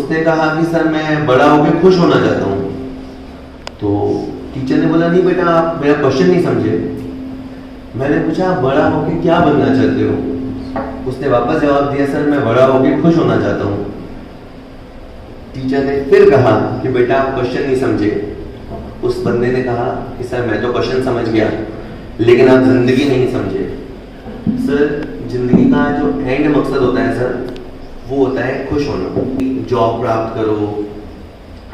उसने कहा कि सर मैं बड़ा होकर खुश होना चाहता हूँ। तो टीचर ने बोला नहीं बेटा आप मेरा क्वेश्चन नहीं समझे। मैंने पूछा आप बड़ा होकर क्या बनना चाहते हो? उसने वापस जवाब दिया सर मैं बड़ा होकर खुश होना चाहता हूँ। टीचर ने फिर कहा कि बेटा आप क्वेश्चन नहीं समझे। उस बंदे ने कहा कि सर मैं तो क्वेश्चन समझ गया लेकिन आप जिंदगी नहीं समझे। सर जिंदगी का जो एंड मकसद होता है सर वो होता है खुश होना। जॉब प्राप्त करो,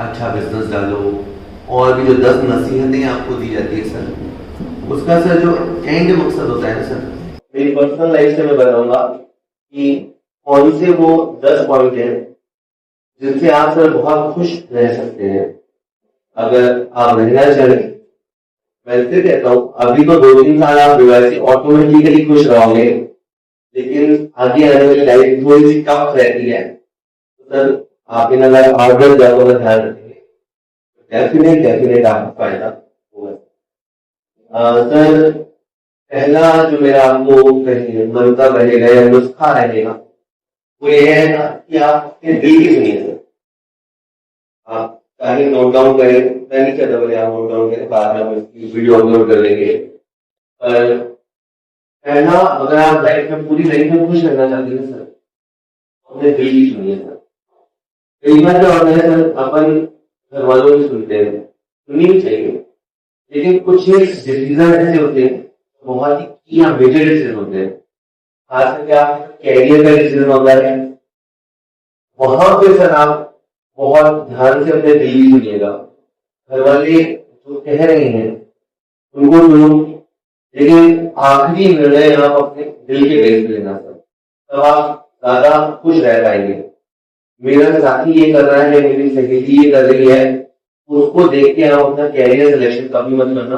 अच्छा बिजनेस डालो और भी जो 10 नसीहतें आपको दी जाती है सर उसका सर जो एंड मकसद होता है ना सर, मेरी पर्सनल लाइफ से मैं बताऊंगा कि कौन से वो 10 पॉइंट हैं जिनसे आप सर बहुत खुश रह सकते हैं। अगर आप रहना चाहें, मैं फिर कहता हूँ अभी तो 2-3 साल आप रिवाइज ऑटोमेटिकली खुश रहोगे, लेकिन आगे आने वाली लाइफ थोड़ी सी टफ रहती है। तो सर आप इन अगर आउटडोर जाओ का ध्यान रखेंगे डेफिनेट आपको फायदा होगा। सर पहला जो मेरा आपको मंत्र रहेगा या नुस्खा रहेगा वो ये है कि आप अपने दिल की सुनिए सर। आप चाहे नोट डाउन करें, मैं नहीं चाहता बोले आप नोट डाउन करें, बाद में हम इसकी वीडियो अपलोड कर देंगे। पर पहला अगर आप लाइफ में पूरी लाइफ में खुश रहना चाहते हैं सर अपने दिल की सुनिए सर। कई बार क्या होता है सर अपन घर वालों की सुनते हैं, सुननी भी चाहिए, लेकिन कुछ डिसीजन ऐसे होते हैं बहुत ही की मेजर डिसीजन होते हैं, खास करके आप कैरियर का डिसीजन होता है, वहां पे सर आप बहुत ध्यान से अपने दिल की सुनिएगा। घर वाले जो कह रहे हैं उनको सुनो, लेकिन आखिरी निर्णय आप अपने दिल के बेस पे लेना सर, तब आप ज्यादा खुश रह पाएंगे। मेरा साथी ये कर रहा है, मेरी सहेली ये कर रही है, उसको देख के आप अपना कैरियर सिलेक्शन कभी मत करना,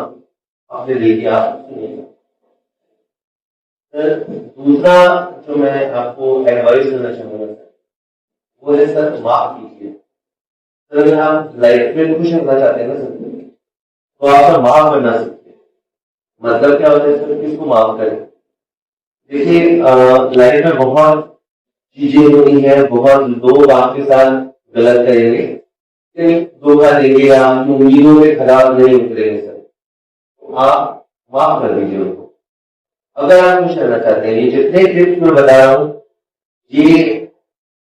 अपने दिल की आप सुनिएगा। सर दूसरा जो मैं आपको एडवाइस देना चाहूंगा सर वो है सर माफ कीजिए। सर अगर आप लाइफ में खुश रहना चाहते हैं ना सर तो आप माफ करना सीखिए। मतलब क्या होता है सर, किसको माफ करें? देखिए लाइफ में बहुत चीजें होनी है, बहुत लोग आपके साथ गलत करेंगे, धोखा देंगे, आपकी उम्मीदों में खराब नहीं उतरेंगे सर, तो आप माफ कर दीजिए उनको। अगर आप खुश रहना चाहते हैं, ये जितने टिप्स मैं बता रहा हूँ ये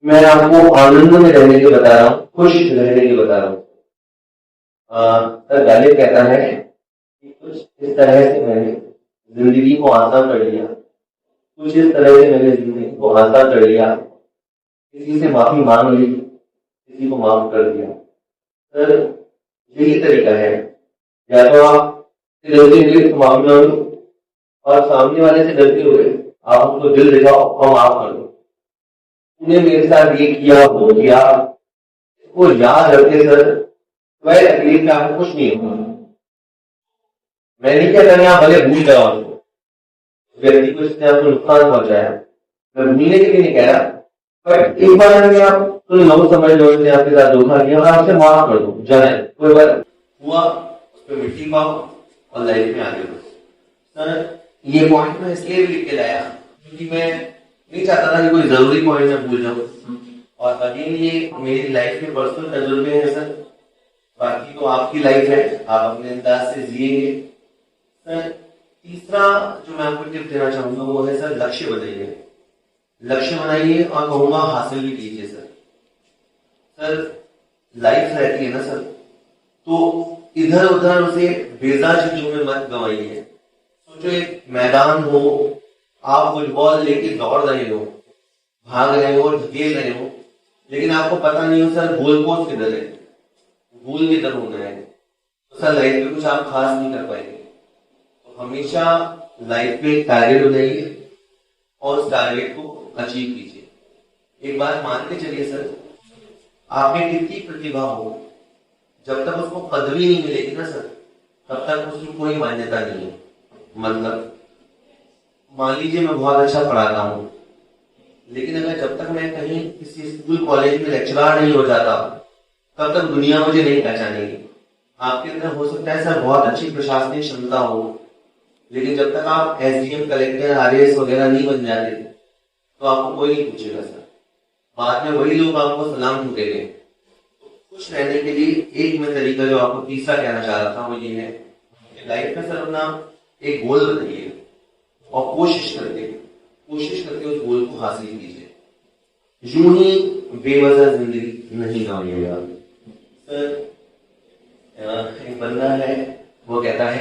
मैं आपको आनंद में रहने के बता रहा हूँ, खुश रहने के बता रहा हूँ। सर गालिब कहता है कि कुछ इस तरह से मैंने जिंदगी को आसान कर लिया, कुछ इस तरह से मैंने जिंदगी को आसान कर लिया, किसी से माफी मांग ली, किसी को माफ कर दिया। सर यही तरीका है, या तो आप गलती हुई तो माफी मांग लो और सामने वाले से गलती हो गई आप उसको दिल दिखाओ और माफ कर दो। उन्हें मेरे साथ ये किया वो किया, इसको याद रखे सर, वह तकलीफ में आपको कुछ नहीं होगा। मैं नहीं कहता आप भले भूल जाओ उसको, व्यक्ति को इसने आपको नुकसान पहुंचाया, मैं भूलने के लिए नहीं कह रहा, पर एक बार अगर आप तो लोग समझ लो इसने आपके साथ धोखा किया और आपसे माफ कर दो, जाने कोई बार हुआ उस पर मिट्टी पाओ और लाइफ में आगे बढ़ो। सर ये पॉइंट मैं इसलिए भी लिख के लाया क्योंकि मैं नहीं चाहता था कि कोई जरूरी पॉइंट मैं भूल जाऊं, और अगेन ये मेरी लाइफ के पर्सनल तजुर्बे हैं सर, बाकी तो आपकी लाइफ है, आप अपने अंदाज से जिएंगे। सर तीसरा जो मैं आपको टिप देना चाहूंगा वो है सर लक्ष्य बनाइए, लक्ष्य बनाइए और कहूंगा हासिल भी कीजिए सर। सर लाइफ रहती है ना सर, तो इधर उधर उसे बेजा चीजों में मत गंवाइए। सोचो एक मैदान हो, आप फुटबॉल लेके दौड़ रहे हो, भाग रहे हो, खेल रहे हो, लेकिन आपको पता नहीं हो सर गोल पोस्ट किधर है, गोल किधर होना है, तो सर लाइफ में कुछ आप खास नहीं कर पाएंगे। तो हमेशा लाइफ में एक टारगेट बनाइए और उस टारगेट को अचीव कीजिए। एक बात मान के चलिए सर, आप में कितनी प्रतिभा हो, जब तक उसको कदर ही नहीं मिलेगी ना सर, तब तक उसकी कोई मान्यता नहीं है। मतलब मान लीजिए मैं बहुत अच्छा पढ़ाता हूँ, लेकिन अगर जब तक मैं कहीं किसी स्कूल कॉलेज में लेक्चरर नहीं हो जाता तब तक दुनिया मुझे नहीं पहचानेगी। आपके अंदर हो सकता है सर बहुत अच्छी प्रशासनिक क्षमता हो, लेकिन जब तक आप एसडीएम, कलेक्टर, आरएएस वगैरह नहीं बन जाते तो आपको कोई नहीं पूछेगा सर। बाद में वही लोग आपको सलाम ठुकेंगे। तो खुश रहने के लिए एक मैं तरीका जो आपको तीसरा कहना चाह रहा था वो ये है कि लाइफ में सर अपना एक गोल बनाइए और कोशिश करके उस गोल को हासिल कीजिए। यूं ही बेवजह जिंदगी नहीं गाओगे आप। सर एक बंदा है, वो कहता है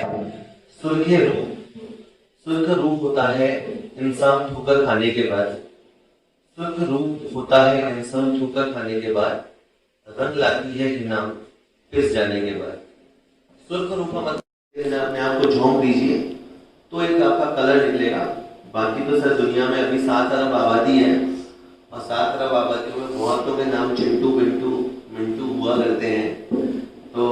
सुर्ख रूप होता है इंसान ठोकर खाने के बाद, सुर्ख रूप होता है इंसान ठोकर खाने के बाद, रंग लाती है घृणा पिस जाने के बाद। सुर्ख रूप का मतलब अपने आप को झोंक दीजिए तो एक आपका कलर निकलेगा। बाकी तो सर दुनिया में अभी 7 अरब आबादी है और 7 अरब आबादियों में बहुतों के नाम चिंटू पिंटू मिंटू हुआ करते हैं। तो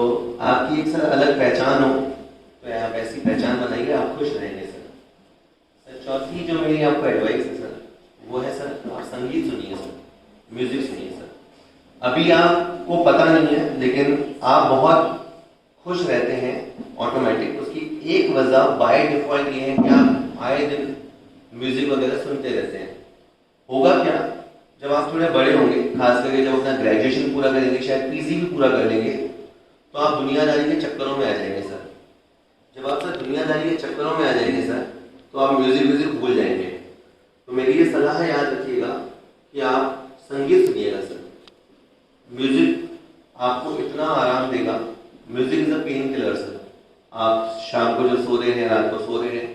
आपकी एक सर अलग पहचान हो तो आप ऐसी पहचान बनाइए, आप खुश रहेंगे सर। चौथी जो मेरी आपको एडवाइस है सर वो है सर आप संगीत सुनिए सर, म्यूजिक सुनिए सर। अभी आपको पता नहीं है लेकिन आप बहुत खुश रहते हैं ऑटोमेटिक। उसकी एक वजह बाय डिफॉल्ट ये है कि आप आए दिन म्यूजिक वगैरह सुनते रहते हैं। होगा क्या, जब आप थोड़े बड़े होंगे, खास करके जब अपना ग्रेजुएशन पूरा करेंगे, शायद पीजी भी पूरा कर लेंगे, तो आप दुनियादारी के चक्करों में आ जाएंगे सर। जब आप सर दुनियादारी के चक्करों में आ जाएंगे सर तो आप म्यूजिक भूल जाएंगे। तो मेरी ये सलाह है, याद रखिएगा कि आप संगीत सुनिएगा सर। म्यूजिक आपको इतना आराम देगा। Music is a pain killer sir. आप शाम को जो सो रहे हैं, रात को सो रहे हैं,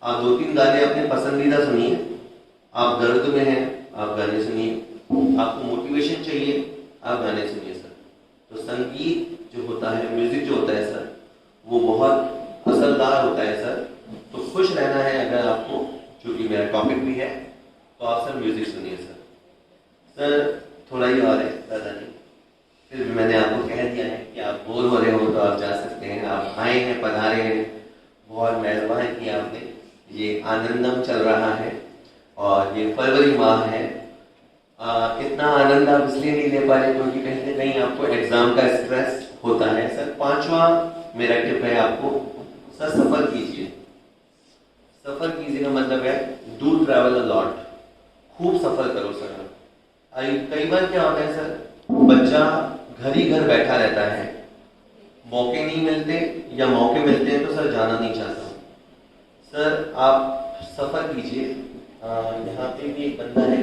आप 2-3 गाने अपने पसंदीदा सुनिए। आप दर्द में हैं, आप गाने सुनिए। आपको मोटिवेशन चाहिए, आप गाने सुनिए सर। तो संगीत जो होता है, म्यूजिक जो होता है सर, वो बहुत असरदार होता है सर। तो खुश रहना है अगर आपको, क्योंकि मेरा टॉपिक भी है, तो आप सर म्यूजिक सुनिए सर। सर थोड़ा ही और है, ज़्यादा नहीं। फिर भी मैंने आपको कह दिया है कि आप बोर हो रहे हो तो आप जा सकते हैं। आप आए हैं, पधारे हैं, बहुत मेहरबान किया आपने। ये आनंदम चल रहा है और ये फरवरी माह है। इतना आनंद आप इसलिए नहीं ले पा रहे क्योंकि कहीं ना कहीं आपको एग्जाम का स्ट्रेस होता है सर। 5वां मेरा टिप है आपको, सर सफर कीजिए। सफर कीजिए का मतलब है डू ट्रैवल अ लॉट, खूब सफर करो सर। कई बार क्या होता है सर, बच्चा घर ही घर बैठा रहता है, मौके नहीं मिलते या मौके मिलते हैं तो सर जाना नहीं चाहता। सर आप सफर कीजिए। यहाँ पे भी एक बंदा है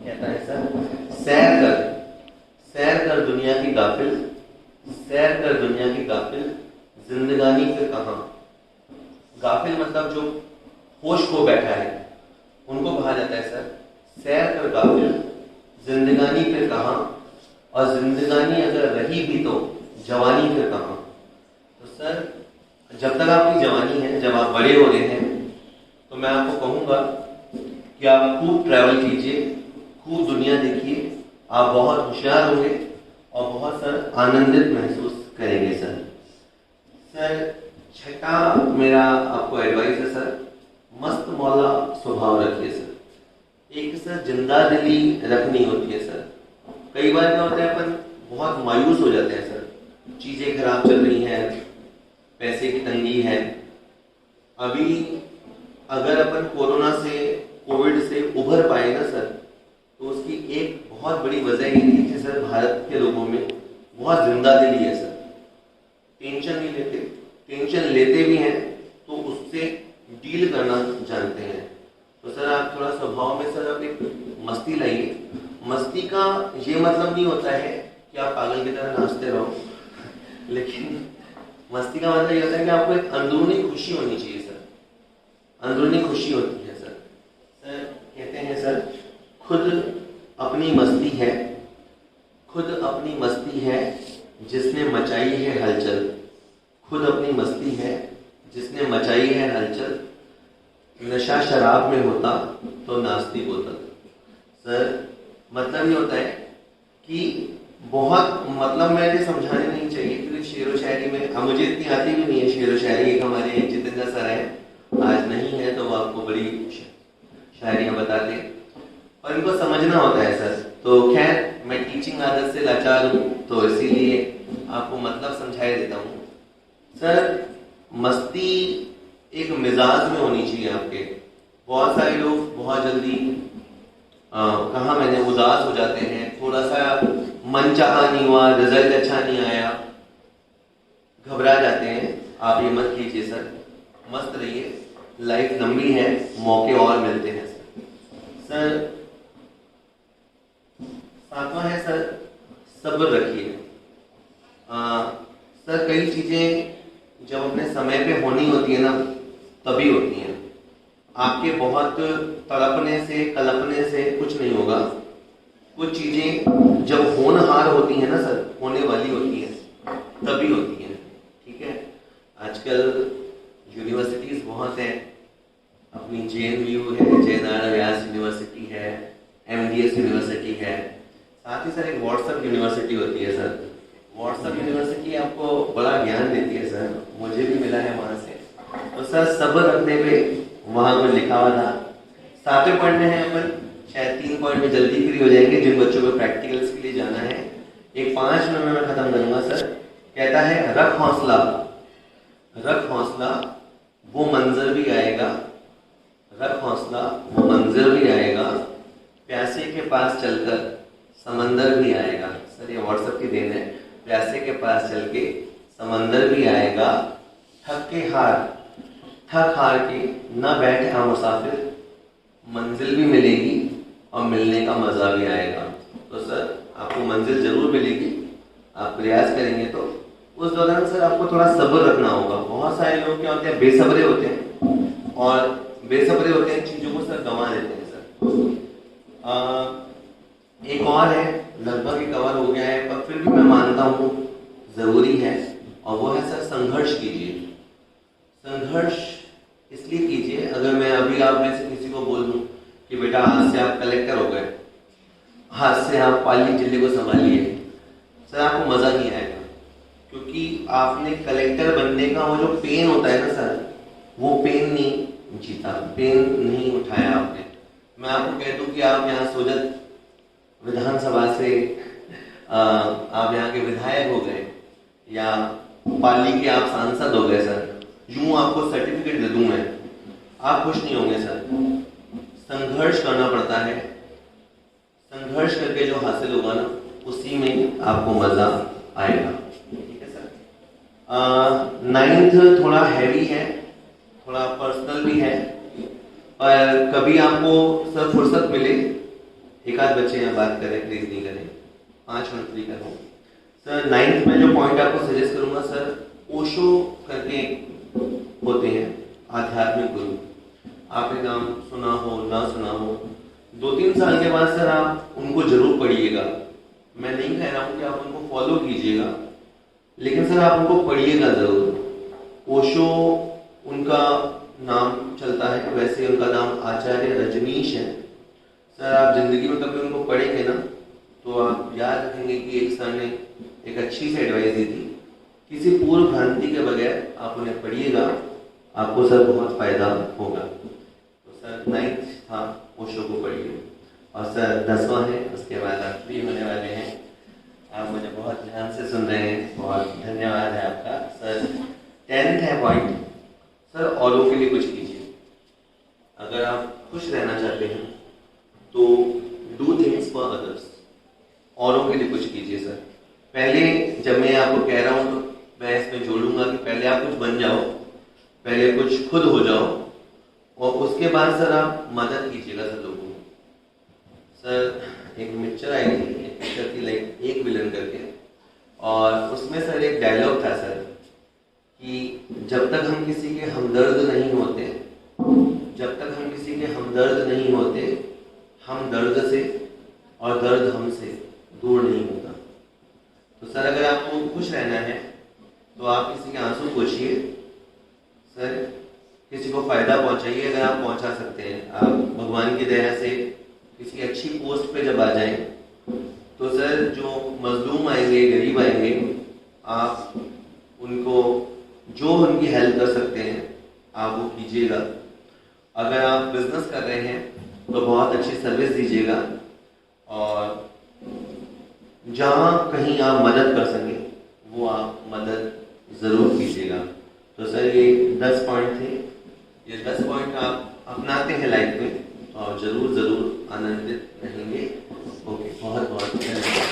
कहता है सर सैर कर दुनिया की गाफिल, सैर कर दुनिया की गाफिल, जिंदगानी फिर कहाँ। गाफिल मतलब जो होश खो बैठा है उनको कहा जाता है सर सैर कर गाफिल, जिंदगानी फिर कहाँ, और जिंदगानी अगर रही भी तो जवानी फिर कहाँ। तो सर जब तक आपकी जवानी है, जब आप बड़े हो रहे हैं, तो मैं आपको कहूँगा कि आप खूब ट्रैवल कीजिए, खूब दुनिया देखिए। आप बहुत होशियार होंगे और बहुत सर आनंदित महसूस करेंगे सर। सर छठा मेरा आपको एडवाइस है सर, मस्त मौला स्वभाव रखिए सर। एक सर जिंदा दिली रखनी होती है सर। कई बार क्या होता है, अपन बहुत मायूस हो जाते हैं सर, चीजें खराब चल रही हैं, पैसे की तंगी है। अभी अगर अपन कोविड से उभर पाए ना सर, तो उसकी एक बहुत बड़ी वजह ये थी कि सर भारत के लोगों में बहुत जिंदा दिली है सर। टेंशन नहीं लेते, टेंशन लेते भी हैं तो उससे डील करना जानते हैं। तो सर आप थोड़ा स्वभाव में सर आप एक मस्ती लाइए। मस्ती का ये मतलब नहीं होता है कि आप पागल की तरह नाचते रहो लेकिन मस्ती का मतलब ये होता है कि आपको एक अंदरूनी खुशी होनी चाहिए सर। अंदरूनी खुशी होती है सर। सर कहते हैं सर खुद अपनी मस्ती है, खुद अपनी मस्ती है जिसने मचाई है हलचल, खुद अपनी मस्ती है जिसने मचाई है हलचल, नशा शराब में होता तो नाचती बोतल। सर मतलब ये होता है कि बहुत मतलब मुझे समझाने नहीं चाहिए क्योंकि शेर व शायरी में अब मुझे इतनी आती भी नहीं है। शेर व शायरी एक हमारे जितेंद्र सर है, आज नहीं है तो वो आपको बड़ी शायरियाँ बताते हैं और इनको समझना होता है सर। तो खैर मैं टीचिंग आदत से लाचार हूँ तो इसीलिए आपको मतलब समझाई देता हूँ। सर मस्ती एक मिजाज में होनी चाहिए आपके। बहुत सारे लोग बहुत जल्दी कहाँ मैंने उदास हो जाते हैं, थोड़ा सा मन चाहा नहीं हुआ, रिजल्ट अच्छा नहीं आया, घबरा जाते हैं, आप ये मत कीजिए सर, मस्त रहिए, लाइफ लंबी है, मौके और मिलते हैं सर। सातवां है सर, सब्र रखिए। सर कई चीजें जब अपने समय पे होनी होती है ना, तभी होती हैं। आपके बहुत तड़पने से कल्पने से कुछ नहीं होगा। कुछ चीजें जब होनहार होती हैं ना सर, होने वाली होती हैं, तभी होती हैं। ठीक है, आजकल यूनिवर्सिटीज बहुत हैं, अपनी JNU है, जय नारायण व्यास यूनिवर्सिटी है, MDS यूनिवर्सिटी है, साथ ही सर एक व्हाट्सएप यूनिवर्सिटी होती है सर। व्हाट्सएप यूनिवर्सिटी आपको बड़ा ज्ञान देती है सर, मुझे भी मिला है वहां से। तो सर सब्र रखने पे वहां पर लिखा हुआ था। 7वें पॉइंट में है अपन, शायद 3 पॉइंट में जल्दी फ्री हो जाएंगे जिन बच्चों को प्रैक्टिकल्स के लिए जाना है। एक 5 मिनट में मैं खत्म करूंगा सर। कहता है रख हौसला, रख हौसला वो मंजर भी आएगा, रख हौसला वो मंजर भी आएगा, प्यासे के पास चलकर समंदर भी आएगा। सर ये व्हाट्सएप की देन है। प्यासे के पास चल के समंदर भी आएगा, थक हार के न बैठे आ मुसाफिर, मंजिल भी मिलेगी और मिलने का मजा भी आएगा। तो सर आपको मंजिल जरूर मिलेगी, आप प्रयास करेंगे तो। उस दौरान सर आपको थोड़ा सब्र रखना होगा। बहुत सारे लोग क्या होते हैं, बेसब्रे होते हैं, और बेसब्रे होते हैं चीजों को सर गंवा देते हैं सर। एक और है, लगभग ही कवर हो गया है, पर फिर भी मैं मानता हूँ जरूरी है, और वो है सर संघर्ष कीजिए। संघर्ष इसलिए कीजिए, अगर मैं अभी आप में से किसी को बोल दूं कि बेटा आज से आप कलेक्टर हो गए, आज से आप पाली जिले को संभालिए, सर आपको मजा नहीं आएगा, क्योंकि आपने कलेक्टर बनने का वो जो पेन होता है ना सर, वो पेन नहीं जीता, पेन नहीं उठाया आपने। मैं आपको कह दूं कि आप यहाँ सोजत विधानसभा से आप यहाँ के विधायक हो गए, या पाली के आप सांसद हो गए सर, यूं आपको सर्टिफिकेट दे दूं मैं, आप खुश नहीं होंगे सर। संघर्ष करना पड़ता है, संघर्ष करके जो हासिल होगा ना, उसी में आपको मजा आएगा। ठीक है सर। 9th थोड़ा हैवी है, थोड़ा पर्सनल भी है, पर कभी आपको सर फुर्सत मिले, एक आध बच्चे यहाँ बात करें, प्लीज नहीं करें, 5 मिनट फ्री करूँ सर। 9th में जो पॉइंट आपको सजेस्ट करूंगा सर, ओशो करके होते हैं आध्यात्मिक गुरु, आपने नाम सुना हो ना सुना हो, 2-3 साल के बाद सर आप उनको जरूर पढ़िएगा। मैं नहीं कह रहा हूँ कि आप उनको फॉलो कीजिएगा, लेकिन सर आप उनको पढ़िएगा जरूर। ओशो उनका नाम चलता है, वैसे उनका नाम आचार्य रजनीश है सर। आप जिंदगी में कभी उनको पढ़ेंगे ना, तो आप याद रखेंगे कि एक सर ने एक अच्छी सी एडवाइस दी थी, किसी पूर्व भ्रांति के बगैर आप उन्हें पढ़िएगा, आपको सर बहुत फायदा होगा। तो सर 9th था, ओशो को पढ़िए। और सर 10वां है, उसके बाद आप फ्री होने वाले हैं। आप मुझे बहुत ध्यान से सुन रहे हैं, बहुत धन्यवाद है आपका सर। 10th है पॉइंट सर, औरों के लिए कुछ कीजिए। अगर आप खुश रहना चाहते हैं तो डू थिंग्स फॉर अदर्स, औरों के लिए कुछ कीजिए सर। पहले जब मैं आपको कह रहा हूं तो मैं इसमें जोड़ूंगा कि पहले आप कुछ बन जाओ, पहले कुछ खुद हो जाओ, और उसके बाद सर आप मदद कीजिएगा सर लोगों को। सर एक पिक्चर आई थी, एक पिक्चर थी लाइक एक विलन करके, और उसमें सर एक डायलॉग था सर कि जब तक हम किसी के हमदर्द नहीं होते, जब तक हम किसी के हमदर्द नहीं होते, हम दर्द से और दर्द हमसे दूर नहीं होता। तो सर अगर आपको खुश रहना है तो आप किसी के आंसू पोंछिए सर, किसी को फायदा पहुंचाइए अगर आप पहुंचा सकते हैं। आप भगवान की दया से किसी अच्छी पोस्ट पे जब आ जाएं तो सर जो मजलूम आएंगे, गरीब आएंगे, आप उनको जो उनकी हेल्प कर सकते हैं आप वो कीजिएगा। अगर आप बिजनेस कर रहे हैं तो बहुत अच्छी सर्विस दीजिएगा, और जहां कहीं आप मदद कर सकें वो आप मदद जरूर कीजिएगा। तो सर ये 10 पॉइंट थे, ये 10 पॉइंट आप अपनाते हैं लाइफ में और जरूर आनंदित रहेंगे। ओके, बहुत बहुत धन्यवाद।